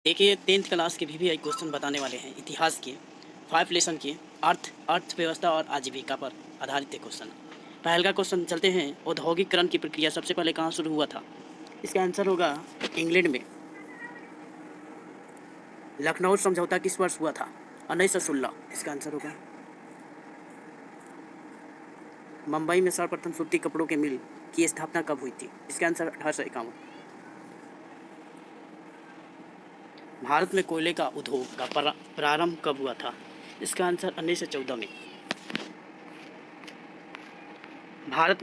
देखिए 10th class के VVI question बताने वाले हैं इतिहास के 5 लेसन के अर्थव्यवस्था और आजीविका पर आधारित क्वेश्चन। पहला क्वेश्चन चलते हैं। औद्योगिकरण की प्रक्रिया सबसे पहले कहाँ शुरू हुआ था? इसका आंसर होगा इंग्लैंड में। लखनऊ समझौता किस वर्ष हुआ था? 1916 इसका आंसर होगा। मुंबई में सर्वप्रथम सूती कपड़ों के मिल की स्थापना कब हुई थी? इसका आंसर 1851। भारत में कोयले का उद्योग का प्रारंभ कब हुआ था? इसका आंसर 1914 में। भारत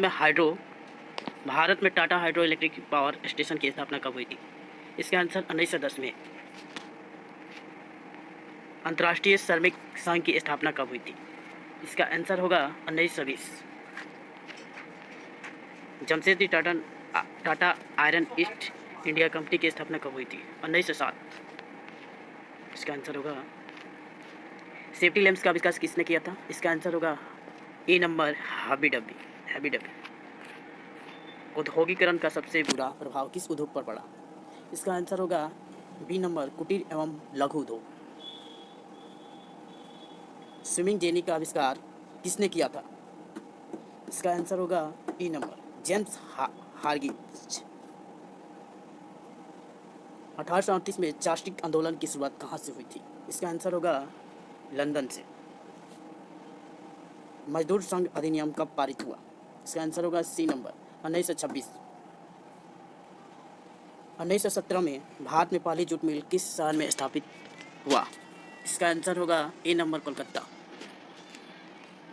में Tata hydro electric power station की स्थापना कब हुई थी? इसका आंसर 1910 में। अंतर्राष्ट्रीय श्रमिक संघ की स्थापना कब हुई थी? इसका आंसर होगा 1920। Jamshedji Tata iron East India Company की स्थापना कब हुई थी? 1907। इसका आंसर होगा। सेफ्टी लैंप्स का आविष्कार किसने किया था? इसका आंसर होगा ए नंबर हैवी डब्बी। औद्योगिकरण का सबसे बुरा प्रभाव किस उद्योग पर पड़ा? इसका आंसर होगा बी नंबर कुटीर एवं लघु उद्योग। स्विमिंग जेनी का आविष्कार किसने किया था? इसका आंसर होगा ए नंबर जेम्स हार्ग्रीव्स। 1838 में चार्टिस्ट आंदोलन की शुरुआत कहाँ से हुई थी? इसका आंसर होगा लंदन से। मजदूर संघ अधिनियम कब पारित हुआ? इसका आंसर होगा सी नंबर 1926। 1917 में भारत में पहली जूट मिल किस शहर में स्थापित हुआ? इसका आंसर होगा ए नंबर कोलकाता।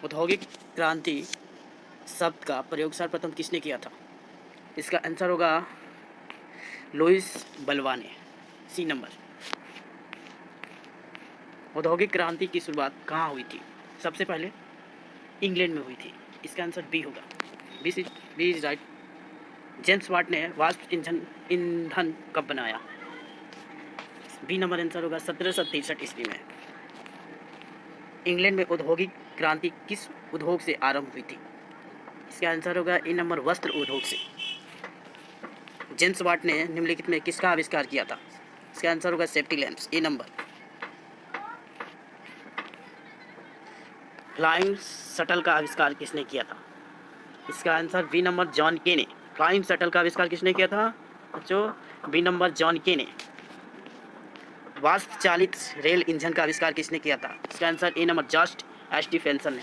औद्योगिक क्रांति शब्द का प्रयोग सर्वप्रथम किसने किया था? इसका आंसर होगा लुईस बल्बा ने, सी नंबर। औद्योगिक क्रांति की शुरुआत कहाँ हुई थी? सबसे पहले इंग्लैंड में हुई थी। इसका आंसर बी होगा। B is right. James Watt ने वाष्प ईंधन कब बनाया? बी नंबर आंसर होगा 1763 ईस्वी में। इंग्लैंड में औद्योगिक क्रांति किस उद्योग से आरंभ हुई थी? इसका आंसर होगा ए नंबर वस्त्र उद्योग से। जेम्स वाट ने निम्नलिखित में किसका आविष्कार किया था? इसका आंसर होगा सेफ्टी लैंप्स, ए नंबर। फ्लाइंग शटल का आविष्कार किसने किया था? इसका आंसर बी नंबर जॉन के ने। फ्लाइंग शटल का आविष्कार किसने किया था बच्चों? बी नंबर जॉन के ने। वाष्प चालित रेल इंजन का आविष्कार किसने किया था? इसका answer A number George Stephenson ने।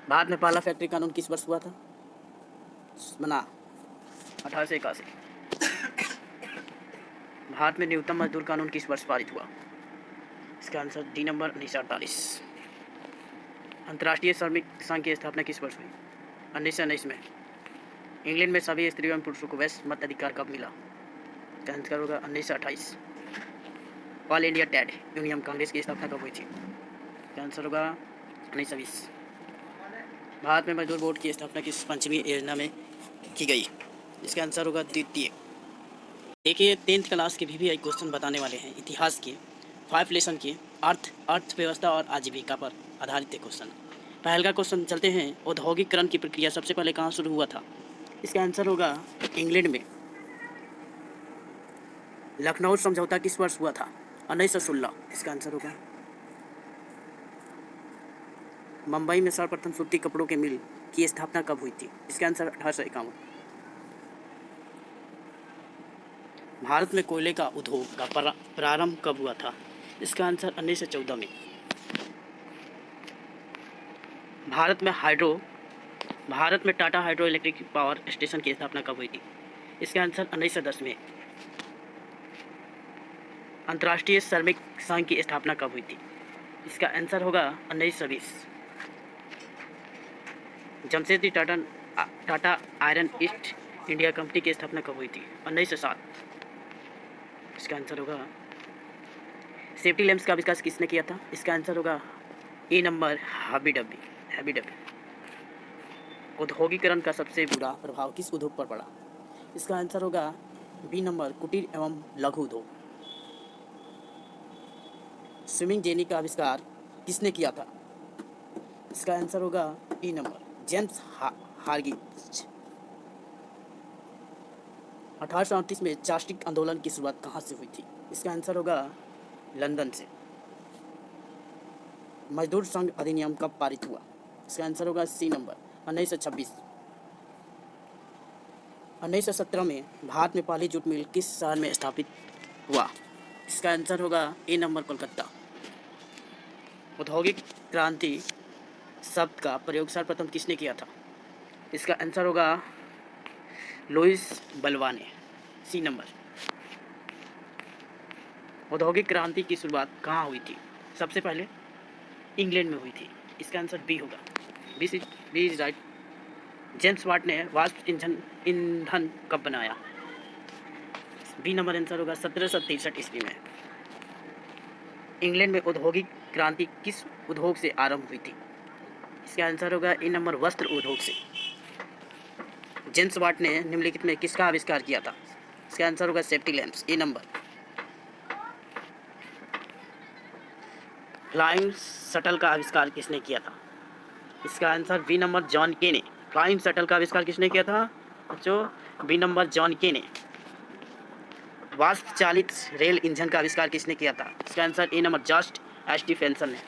भारत में पहला फैक्ट्री कानून किस वर्ष हुआ था? बना 1881। भारत में न्यूनतम मजदूर कानून किस वर्ष पारित हुआ? इसका आंसर डी नंबर 1948। अंतर्राष्ट्रीय श्रमिक संघ की स्थापना किस वर्ष हुई? 1919 में। इंग्लैंड में सभी स्त्रियों एवं पुरुषों को वैश्य मत अधिकार कब मिला? इसका आंसर होगा 1928। All India trade union Congress की स्थापना कब हुई थी? इसका आंसर होगा 1920। भारत में मजदूर बोर्ड की स्थापना किस पंचमी योजना में की गई? इसका आंसर होगा द्वितीय। देखिए 10th क्लास के वीवीआई क्वेश्चन बताने वाले हैं इतिहास के 5 लेसन के अर्थव्यवस्था और आजीविका पर आधारित क्वेश्चन। पहला क्वेश्चन चलते हैं। औद्योगिकरण की प्रक्रिया सबसे पहले कहाँ शुरू हुआ था? इसका आंसर होगा इंग्लैंड में। लखनऊ समझौता किस वर्ष हुआ था? 1916 इसका आंसर होगा। मुंबई में सर्वप्रथम सूती कपड़ों के मिल की स्थापना कब हुई थी? इसका आंसर 1851। भारत में कोयले का उद्योग का प्रारंभ कब हुआ था? इसका आंसर 1914 में। भारत में Tata hydro electric power station की स्थापना कब हुई थी? इसका आंसर 1910 में। अंतर्राष्ट्रीय श्रमिक संघ की स्थापना कब हुई थी? इसका आंसर होगा 1920। Jamshedji Tata iron East India Company की स्थापना कब हुई थी? 1907। इसका आंसर होगा। सेफ्टी लैंप्स का आविष्कार किसने किया था? इसका आंसर होगा ए नंबर हैवी डब्बी। औद्योगिकरण का सबसे बुरा प्रभाव किस उद्योग पर पड़ा? इसका आंसर होगा बी नंबर कुटीर एवं लघु उद्योग। स्विमिंग जेनी का आविष्कार किसने किया था? इसका आंसर होगा ए नंबर जेम्स हार्ग्रीव्स। 1838 में चार्टिस्ट आंदोलन की शुरुआत कहाँ से हुई थी? इसका आंसर होगा लंदन से। मजदूर संघ अधिनियम कब पारित हुआ? इसका आंसर होगा सी नंबर 1926। 1917 में भारत में पहली जूट मिल किस शहर में स्थापित हुआ? इसका आंसर होगा ए नंबर कोलकाता। औद्योगिक क्रांति शब्द का प्रयोग सर्वप्रथम किसने किया था? इसका आंसर होगा लुईस बलवा ने, सी नंबर। औद्योगिक क्रांति की शुरुआत कहाँ हुई थी? सबसे पहले इंग्लैंड में हुई थी। इसका आंसर बी होगा, B is right. James Watt ने वाष्प ईंधन कब बनाया? बी नंबर आंसर होगा 1763 ईस्वी में। इंग्लैंड में औद्योगिक क्रांति किस उद्योग से आरंभ हुई थी? इसका आंसर होगा ए नंबर वस्त्र उद्योग से। जेम्स वाट ने निम्नलिखित में किसका आविष्कार किया था? इसका आंसर होगा सेफ्टी लैंप्स, ए नंबर। फ्लाइंग शटल का आविष्कार किसने किया था? इसका आंसर बी नंबर जॉन के ने। फ्लाइंग शटल का आविष्कार किसने किया था बच्चों? बी नंबर जॉन के ने। वाष्प चालित रेल इंजन का आविष्कार किसने किया था? इसका answer A number George Stephenson ने।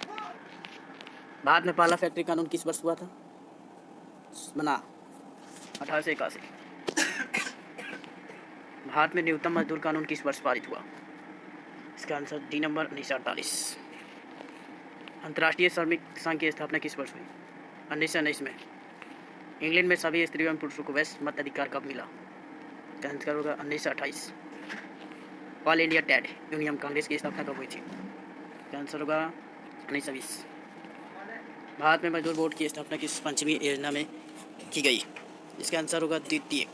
भारत में पहला फैक्ट्री कानून किस वर्ष हुआ था? बना 1881। भारत में न्यूनतम मजदूर कानून किस वर्ष पारित हुआ? इसका आंसर डी नंबर 1948। अंतर्राष्ट्रीय श्रमिक संघ की स्थापना किस वर्ष हुई? 1919 में। इंग्लैंड में सभी स्त्रियों एवं पुरुषों को वैश्य मत अधिकार कब मिला? इसका आंसर होगा 1928। All India trade union Congress की स्थापना कब हुई थी? इसका आंसर होगा 1920। भारत में मजदूर बोर्ड की स्थापना किस पंचमी योजना में की गई? इसका आंसर होगा द्वितीय।